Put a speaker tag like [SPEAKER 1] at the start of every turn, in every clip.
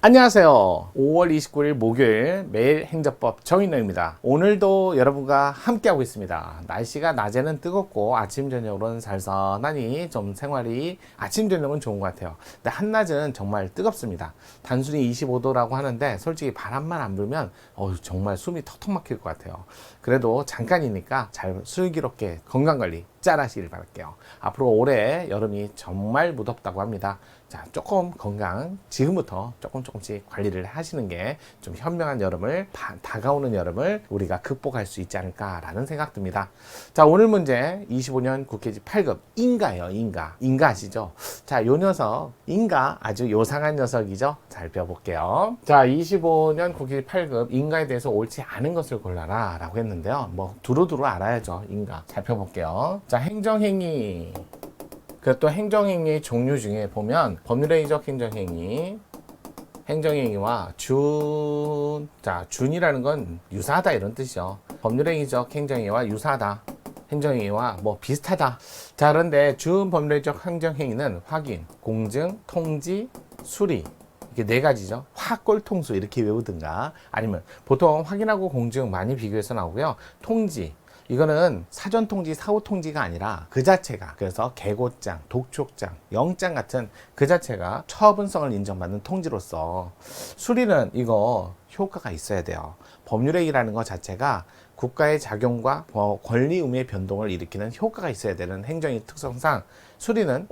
[SPEAKER 1] 안녕하세요. 5월 29일 목요일 매일 행정법 정인호입니다. 오늘도 여러분과 함께하고 있습니다. 날씨가 낮에는 뜨겁고 아침 저녁으로는 살선하니 좀 생활이 아침 저녁은 좋은 것 같아요. 근데 한낮은 정말 뜨겁습니다. 단순히 25도라고 하는데 솔직히 바람만 안 불면 정말 숨이 턱턱 막힐 것 같아요. 그래도 잠깐이니까 잘 슬기롭게 건강관리 잘 하시길 바랄게요. 앞으로 올해 여름이 정말 무덥다고 합니다. 자, 조금 건강 지금부터 조금씩 관리를 하시는 게 좀 현명한 여름을 다가오는 여름을 우리가 극복할 수 있지 않을까라는 생각 듭니다. 자, 오늘 문제 25년 국회지 8급 인가예요. 인가 아시죠? 자, 요 녀석 인가 아주 요상한 녀석이죠. 살펴볼게요. 자, 25년 국회지 8급 인가에 대해서 옳지 않은 것을 골라라 라고 했는데요. 뭐 두루두루 알아야죠. 인가 살펴볼게요. 자, 행정행위. 그리고 또 행정행위의 종류 중에 보면 법률행위적 행정행위와 준이라는 건 유사하다 이런 뜻이죠. 법률행위적 행정행위와 유사하다. 행정행위와 뭐 비슷하다. 자, 그런데 준법률적 행정행위는 확인, 공증, 통지, 수리. 이게 네 가지죠. 확골통수 이렇게 외우든가 아니면 보통 확인하고 공증 많이 비교해서 나오고요. 통지. 이거는 사전통지, 사후통지가 아니라 그 자체가 그래서 계고장, 독촉장, 영장 같은 그 자체가 처분성을 인정받는 통지로서 수리는 이거 효과가 있어야 돼요. 법률행위라는 것 자체가 국가의 작용과 권리 의무의 변동을 일으키는 효과가 있어야 되는 행정의 특성상 수리는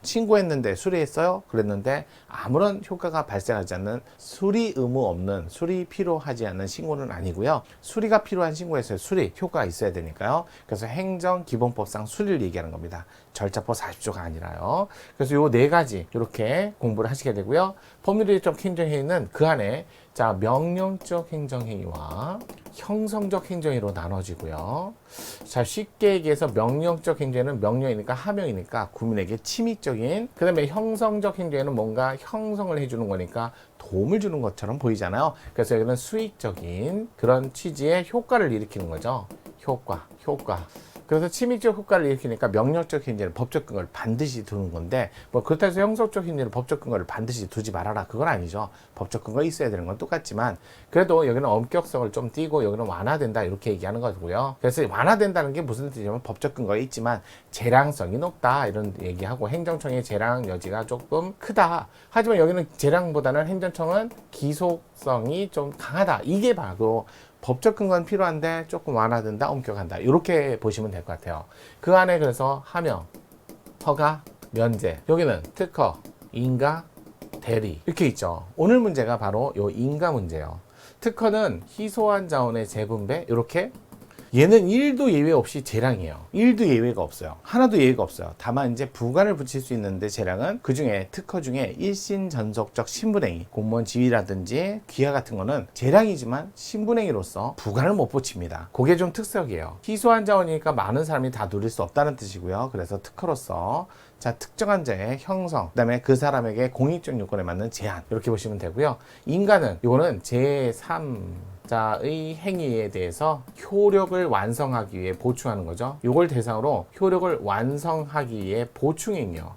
[SPEAKER 1] 신고했는데 수리했어요? 그랬는데 아무런 효과가 발생하지 않는 수리 의무 없는 수리 필요하지 않는 신고는 아니고요. 수리가 필요한 신고에서의 수리 효과가 있어야 되니까요. 그래서 행정기본법상 수리를 얘기하는 겁니다. 절차법 40조가 아니라요. 그래서 요 네 가지 이렇게 공부를 하시게 되고요. 법률적 행정행위는 그 안에 자, 명령적 행정행위와 형성적 행정행위로 나눠지고요. 자, 쉽게 얘기해서 명령적 행정행위는 명령이니까 하명이니까 국민에게 침입적인, 그 다음에 형성적 행정행위는 뭔가 형성을 해주는 거니까 도움을 주는 것처럼 보이잖아요. 그래서 여기는 수익적인 그런 취지의 효과를 일으키는 거죠. 효과. 그래서 침입적 효과를 일으키니까 명령적 행위는 법적 근거를 반드시 두는 건데 뭐 그렇다고 해서 형성적 행위는 법적 근거를 반드시 두지 말아라 그건 아니죠. 법적 근거 있어야 되는 건 똑같지만 그래도 여기는 엄격성을 좀 띄고 여기는 완화된다 이렇게 얘기하는 거고요. 그래서 완화된다는 게 무슨 뜻이냐면 법적 근거가 있지만 재량성이 높다 이런 얘기하고 행정청의 재량 여지가 조금 크다. 하지만 여기는 재량보다는 행정청은 기소성이 좀 강하다. 이게 바로 법적 근거는 필요한데 조금 완화된다, 엄격한다. 이렇게 보시면 될 것 같아요. 그 안에 그래서 하명, 허가, 면제. 여기는 특허, 인가, 대리. 이렇게 있죠. 오늘 문제가 바로 요 인가 문제예요. 특허는 희소한 자원의 재분배. 이렇게 얘는 1도 예외 없이 재량이에요. 1도 예외가 없어요. 하나도 예외가 없어요. 다만 이제 부관을 붙일 수 있는데 재량은 그 중에 특허 중에 일신전속적 신분행위, 공무원 지위라든지 귀하 같은 거는 재량이지만 신분행위로서 부관을 못 붙입니다. 그게 좀 특색이에요. 희소한 자원이니까 많은 사람이 다 누릴 수 없다는 뜻이고요. 그래서 특허로서 자, 특정한 자의 형성, 그 다음에 그 사람에게 공익적 요건에 맞는 제한 이렇게 보시면 되고요. 인가는 이거는 제3 자의 행위에 대해서 효력을 완성하기 위해 보충하는 거죠. 이걸 대상으로 효력을 완성하기 위해 보충행위요.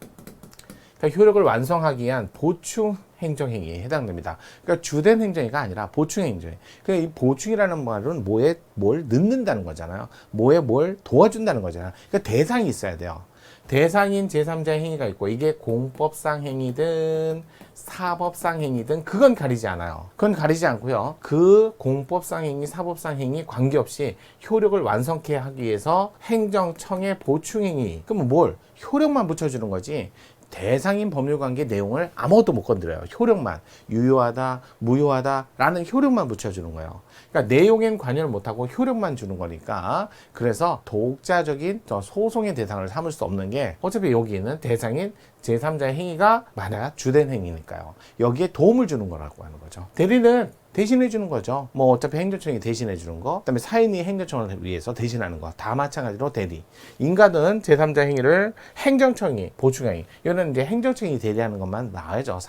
[SPEAKER 1] 그러니까 효력을 완성하기 위한 보충 행정행위에 해당됩니다. 그러니까 주된 행정행위가 아니라 보충 행정행위. 그러니까 이 보충이라는 말은 뭐에 뭘 넣는다는 거잖아요. 뭐에 뭘 도와준다는 거잖아요. 그러니까 대상이 있어야 돼요. 대상인 제3자 행위가 있고 이게 공법상 행위든 사법상 행위든 그건 가리지 않아요. 그건 가리지 않고요. 그 공법상 행위, 사법상 행위 관계없이 효력을 완성케 하기 위해서 행정청의 보충 행위. 그러면 뭘? 효력만 붙여주는 거지. 대상인 법률관계 내용을 아무것도 못 건드려요. 효력만. 유효하다, 무효하다 라는 효력만 붙여주는 거예요. 그러니까 내용엔 관여를 못하고 효력만 주는 거니까 그래서 독자적인 소송의 대상을 삼을 수 없는 게 어차피 여기는 대상인 제3자의 행위가 만약 주된 행위니까요. 여기에 도움을 주는 거라고 하는 거죠. 대리는 대신해 주는 거죠. 뭐 어차피 행정청이 대신해 주는 거, 그다음에 사인이 행정청을 위해서 대신하는 거 다 마찬가지로 대리. 인가는 제3자 행위를 행정청이 보충행위. 이거는 이제 행정청이 대리하는 것만 나와야죠.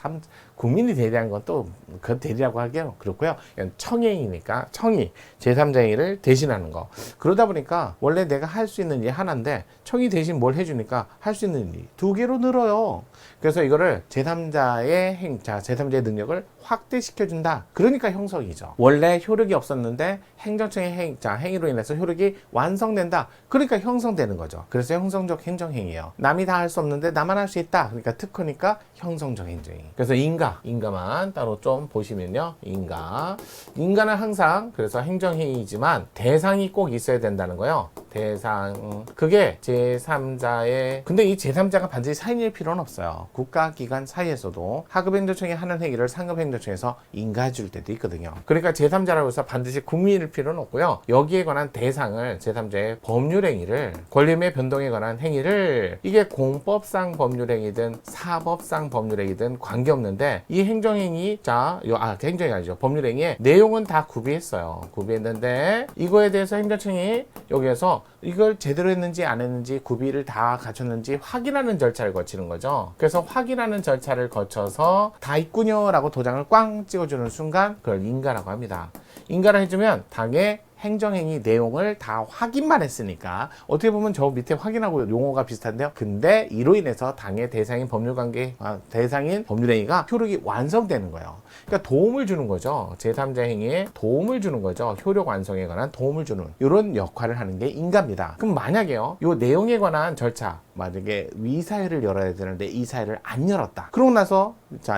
[SPEAKER 1] 국민이 대리한 건 또 그 대리라고 하기에는 그렇고요. 청행이니까 청이 제3자 행위를 대신하는 거. 그러다 보니까 원래 내가 할 수 있는 일이 하나인데 청이 대신 뭘 해주니까 할 수 있는 일이 두 개로 늘어요. 그래서 이거를 제3자의 제3자의 능력을 확대시켜준다. 그러니까 형성이죠. 원래 효력이 없었는데 행정청의 행위로 인해서 효력이 완성된다. 그러니까 형성되는 거죠. 그래서 형성적 행정행위예요. 남이 다 할 수 없는데 나만 할 수 있다. 그러니까 특허니까 형성적 행정행위. 그래서 인가만 따로 좀 보시면요. 인가는 항상 그래서 행정행위이지만 대상이 꼭 있어야 된다는 거예요. 대상. 그게 제3자의 근데 이 제3자가 반드시 사인일 필요는 없어요. 국가기관 사이에서도 하급행정청이 하는 행위를 상급행정청에서 인가해 줄 때도 있거든요. 그러니까 제3자라고 해서 반드시 국민일 필요는 없고요. 여기에 관한 대상을 제3자의 법률행위를 권리의 변동에 관한 행위를 이게 공법상 법률행위든 사법상 법률행위든 관계없는데 이 행정행위 행정이 아니죠. 법률행위의 내용은 다 구비했어요. 구비했는데 이거에 대해서 행정청이 여기에서 이걸 제대로 했는지 안 했는지 구비를 다 갖췄는지 확인하는 절차를 거치는 거죠. 그래서 확인하는 절차를 거쳐서 다 있군요 라고 도장을 꽝 찍어주는 순간 그걸 인가라고 합니다. 인가를 해주면 당의 행정행위 내용을 다 확인만 했으니까 어떻게 보면 저 밑에 확인하고 용어가 비슷한데요. 근데 이로 인해서 당의 대상인 대상인 법률행위가 효력이 완성되는 거예요. 그러니까 도움을 주는 거죠. 제3자 행위에 도움을 주는 거죠. 효력 완성에 관한 도움을 주는 이런 역할을 하는 게 인가입니다. 그럼 만약에요. 이 내용에 관한 절차 만약에 이사회를 열어야 되는데 이사회를 안 열었다. 그러고 나서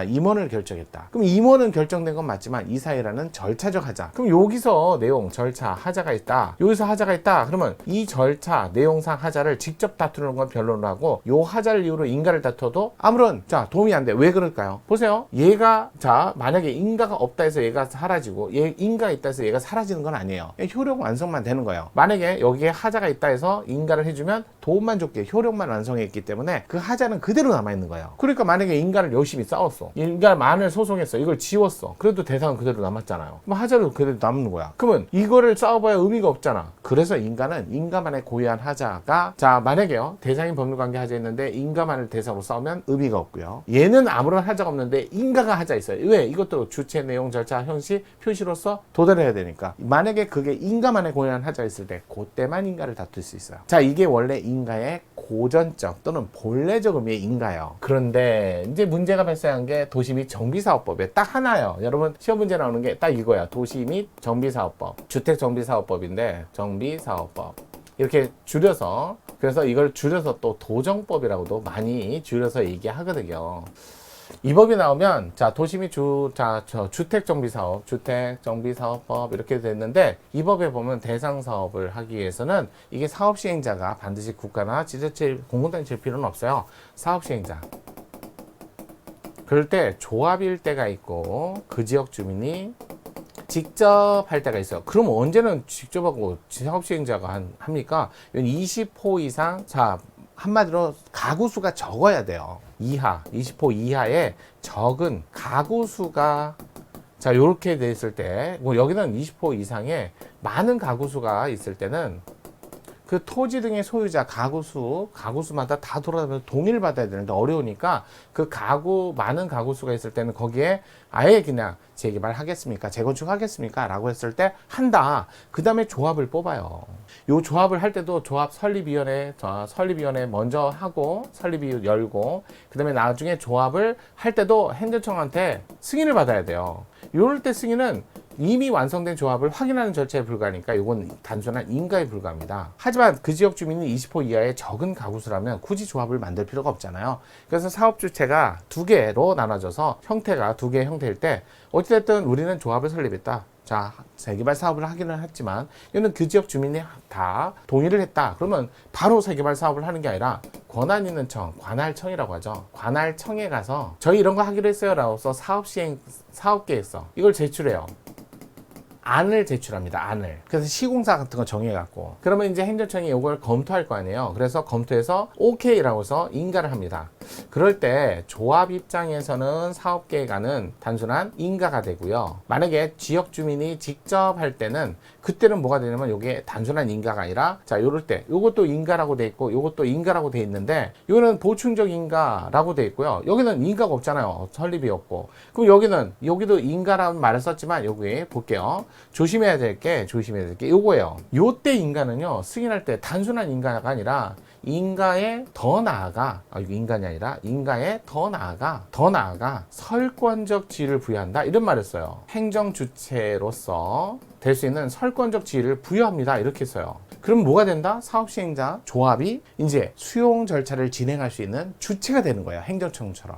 [SPEAKER 1] 임원을 결정했다. 그럼 임원은 결정된 건 맞지만 이사회라는 절차적 하자. 그럼 여기서 내용, 절차, 하자가 있다. 여기서 하자가 있다. 그러면 이 절차, 내용상 하자를 직접 다투는 건 변론을 하고 요 하자를 이유로 인가를 다투어도 아무런 도움이 안 돼. 왜 그럴까요? 보세요. 얘가 만약에 인가가 없다 해서 얘가 사라지고 인가가 있다 해서 얘가 사라지는 건 아니에요. 효력 완성만 되는 거예요. 만약에 여기에 하자가 있다 해서 인가를 해주면 도움만 줬기에 효력만 완성했기 때문에 그 하자는 그대로 남아있는 거예요. 그러니까 만약에 인가를 열심히 싸웠어. 인가만을 소송했어. 이걸 지웠어. 그래도 대상은 그대로 남았잖아요. 그럼 하자도 그대로 남는 거야. 그러면 이거를 싸워봐야 의미가 없잖아. 그래서 인가는 인가만의 고유한 하자가 만약에요. 대상인 법률관계 하자 있는데 인가만을 대상으로 싸우면 의미가 없고요. 얘는 아무런 하자가 없는데 인가가 하자 있어요. 왜? 이것도 주체, 내용, 절차, 형식, 표시로서 도달해야 되니까. 만약에 그게 인가만의 고유한 하자가 있을 때 그때만 인가를 다툴 수 있어요. 이게 원래 인가의 고전적 또는 본래적 의미의 인가예요. 그런데 이제 문제가 발생한 게 도시 및 정비사업법에 딱 하나예요. 여러분 시험 문제 나오는 게 딱 이거야. 도시 및 정비사업법, 주택정비사업법인데 정비사업법 이렇게 줄여서 그래서 이걸 줄여서 또 도정법이라고도 많이 줄여서 얘기하거든요. 이 법이 나오면 도시 및 주택정비사업법 이렇게 됐는데 이 법에 보면 대상 사업을 하기 위해서는 이게 사업 시행자가 반드시 국가나 지자체 공공단체일 필요는 없어요. 사업 시행자. 그럴 때 조합일 때가 있고 그 지역 주민이 직접 할 때가 있어요. 그럼 언제는 직접 하고 사업 시행자가 합니까? 20호 이상 한마디로 가구 수가 적어야 돼요. 20호 이하의 적은 가구 수가 요렇게 돼 있을 때 여기는 20호 이상의 많은 가구 수가 있을 때는 그 토지 등의 소유자 가구수마다 다 돌아다니면서 동의를 받아야 되는데 어려우니까 그 많은 가구수가 있을 때는 거기에 아예 그냥 재개발하겠습니까? 재건축하겠습니까? 라고 했을 때 한다. 그 다음에 조합을 뽑아요. 요 조합을 할 때도 조합 설립위원회 먼저 하고 설립위 열고 그 다음에 나중에 조합을 할 때도 행정청한테 승인을 받아야 돼요. 이럴 때 승인은 이미 완성된 조합을 확인하는 절차에 불과하니까 이건 단순한 인가에 불과합니다. 하지만 그 지역 주민이 20호 이하의 적은 가구수라면 굳이 조합을 만들 필요가 없잖아요. 그래서 사업 주체가 두 개로 나눠져서 형태가 두 개의 형태일 때 어찌됐든 우리는 조합을 설립했다. 재개발 사업을 하기는 했지만 이거는 그 지역 주민이 다 동의를 했다. 그러면 바로 재개발 사업을 하는 게 아니라 권한 있는 청, 관할청이라고 하죠. 관할청에 가서 저희 이런 거 하기로 했어요 라고 서 사업계획서 이걸 제출해요. 안을 제출합니다. 안을. 그래서 시공사 같은 거 정해갖고 그러면 이제 행정청이 이걸 검토할 거 아니에요. 그래서 검토해서 OK라고 해서 인가를 합니다. 그럴 때 조합 입장에서는 사업계획안은 단순한 인가가 되고요. 만약에 지역 주민이 직접 할 때는 그때는 뭐가 되냐면 이게 단순한 인가가 아니라 자, 요럴 때 요것도 인가라고 돼 있고 요것도 인가라고 돼 있는데 요거는 보충적 인가라고 돼 있고요. 여기는 인가가 없잖아요. 설립이 없고. 그럼 여기도 인가라는 말을 썼지만 여기 볼게요. 조심해야 될 게 요거예요. 요때 인가는요. 승인할 때 단순한 인가가 아니라 인가에 더 나아가 이거 인간이 아니라 인가에 더 나아가 설권적 지위를 부여한다 이런 말을 써요. 행정 주체로서 될 수 있는 설권적 지위를 부여합니다 이렇게 써요. 그럼 뭐가 된다? 사업 시행자 조합이 이제 수용 절차를 진행할 수 있는 주체가 되는 거예요. 행정청처럼.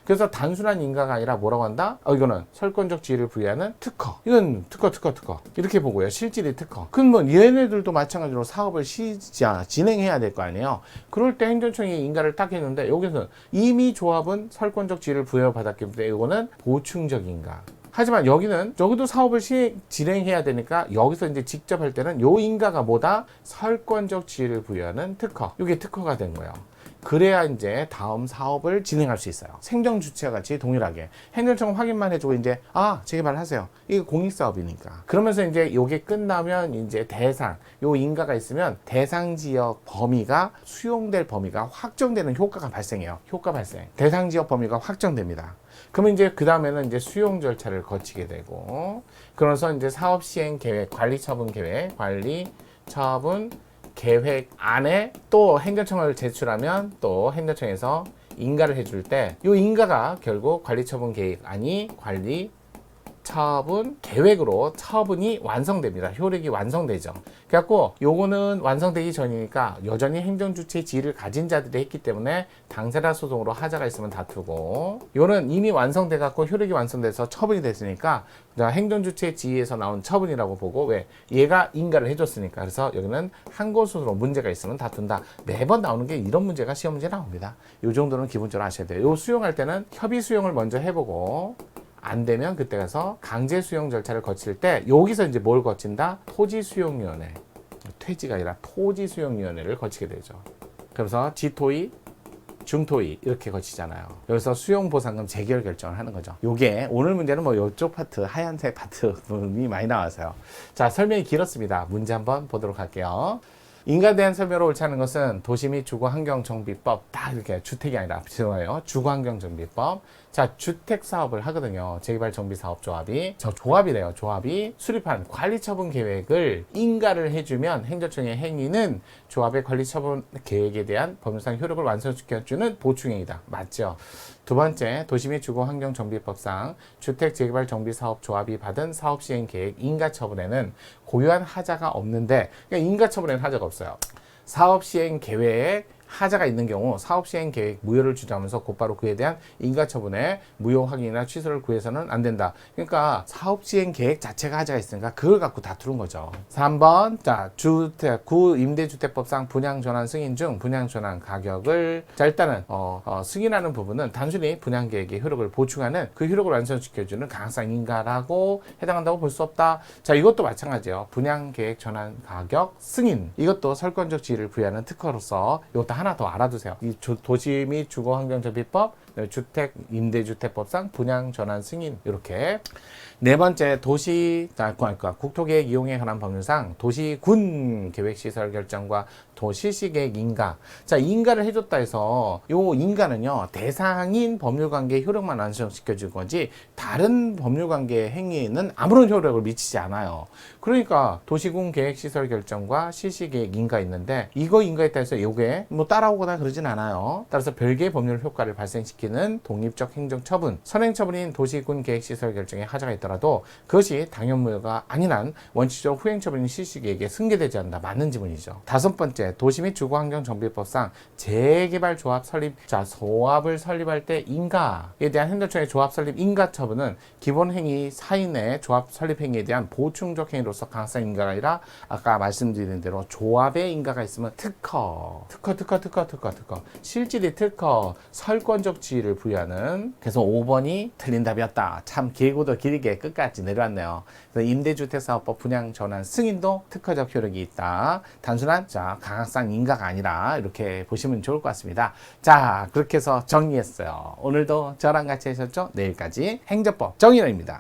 [SPEAKER 1] 그래서 단순한 인가가 아니라 뭐라고 한다? 이거는 설권적 지위를 부여하는 특허. 이건 특허. 이렇게 보고요. 실질이 특허. 그럼 뭐 얘네들도 마찬가지로 사업을 진행해야 될 거 아니에요. 그럴 때 행정청이 인가를 딱 했는데 여기서는 이미 조합은 설권적 지위를 부여받았기 때문에 이거는 보충적 인가. 하지만 여기도 사업을 진행해야 되니까 여기서 이제 직접 할 때는 요 인가가 뭐다? 설권적 지위를 부여하는 특허. 이게 특허가 된 거예요. 그래야 이제 다음 사업을 진행할 수 있어요. 생정 주체와 같이 동일하게 행정청 확인만 해주고 이제 재개발하세요. 이거 공익사업이니까. 그러면서 이제 요게 끝나면 이제 요 인가가 있으면 대상 지역 범위가 수용될 범위가 확정되는 효과가 발생해요. 효과 발생. 대상 지역 범위가 확정됩니다. 그러면 이제 그 다음에는 이제 수용 절차를 거치게 되고, 그래서 이제 사업 시행 계획, 관리 처분 계획 안에 또 행정청을 제출하면 또 행정청에서 인가를 해줄 때 이 인가가 결국 관리처분 계획안이 관리처분 계획으로 처분이 완성됩니다. 효력이 완성되죠. 그래갖고 요거는 완성되기 전이니까 여전히 행정주체 지위를 가진 자들이 했기 때문에 당사자 소송으로 하자가 있으면 다투고, 요는 이미 완성돼갖고 효력이 완성돼서 처분이 됐으니까 행정주체 지위에서 나온 처분이라고 보고, 왜? 얘가 인가를 해줬으니까. 그래서 여기는 항고소송으로 문제가 있으면 다툰다. 매번 나오는 게 이런 문제가 시험 문제 나옵니다. 요 정도는 기본적으로 아셔야 돼요. 요 수용할 때는 협의 수용을 먼저 해보고 안 되면 그때 가서 강제 수용 절차를 거칠 때 여기서 이제 뭘 거친다? 토지 수용위원회. 퇴지가 아니라 토지 수용위원회를 거치게 되죠. 그래서 지토위, 중토위 이렇게 거치잖아요. 여기서 수용보상금 재결 결정을 하는 거죠. 요게 오늘 문제는 뭐 이쪽 파트, 하얀색 파트 부분이 많이 나와서요. 자, 설명이 길었습니다. 문제 한번 보도록 할게요. 인가에 대한 설명으로 옳지 않은 것은 도시 및 주거환경정비법, 다 이렇게 주택이 아니라 죄송해요. 주거환경정비법. 자, 주택 사업을 하거든요. 재개발정비사업조합이. 조합이래요. 조합이 수립한 관리처분 계획을 인가를 해주면 행정청의 행위는 조합의 관리처분 계획에 대한 법률상 효력을 완성시켜주는 보충행위다. 맞죠? 두 번째, 도시 및 주거환경정비법상 주택재개발정비사업조합이 받은 사업시행계획 인가처분에는 고유한 하자가 없는데, 그러니까 인가처분에는 하자가 없어요. 사업시행계획 하자가 있는 경우 사업시행계획 무효를 주장하면서 곧바로 그에 대한 인가처분에 무효 확인이나 취소를 구해서는 안 된다. 그러니까 사업시행계획 자체가 하자가 있으니까 그걸 갖고 다투는 거죠. 3번, 자, 구임대주택법상 분양전환 승인 중 분양전환 가격을, 자, 일단은 승인하는 부분은 단순히 분양계획의 효력을 보충하는 그 효력을 완성시켜주는 가항상 인가라고 해당한다고 볼 수 없다. 자, 이것도 마찬가지예요. 분양계획 전환 가격 승인, 이것도 설권적 지위를 부여하는 특허로서 이것도 하나 더 알아두세요. 이 도시 및 주거환경정비법, 주택 임대주택법상 분양 전환 승인, 이렇게. 네 번째, 국토계획 이용에 관한 법률상 도시군 계획시설 결정과 도시시계획 인가. 자, 인가를 해줬다 해서 요 인가는요, 대상인 법률관계의 효력만 완성시켜줄 거지 다른 법률관계의 행위에는 아무런 효력을 미치지 않아요. 그러니까 도시군 계획시설 결정과 실시계획 인가 있는데, 이거 인가했다 해서 요게 뭐 따라오거나 그러진 않아요. 따라서 별개의 법률 효과를 발생시키는 독립적 행정처분, 선행처분인 도시군 계획시설 결정에 하자가 있더라도 그것이 당연무효가 아닌 한 원칙적 후행처분인 실시계획에 승계되지 않는다. 맞는 지문이죠. 다섯 번째, 도시 및 주거환경정비법상 재개발조합 설립, 자, 조합을 설립할 때 인가에 대한 행정청의 조합 설립 인가 처분은 기본행위 사인의 조합 설립 행위에 대한 보충적 행위로서 가항상 인가가 아니라 아까 말씀드린 대로 조합의 인가가 있으면 특허. 실질이 특허, 설권적 지위를 부여하는. 그래서 5번이 틀린 답이었다. 참 길고도 길게 끝까지 내려왔네요. 그래서 임대주택사업법 분양 전환 승인도 특허적 효력이 있다. 단순한 강학상 인가가 아니라 이렇게 보시면 좋을 것 같습니다. 자, 그렇게 해서 정리했어요. 오늘도 저랑 같이 하셨죠? 내일까지 행정법 정의론입니다.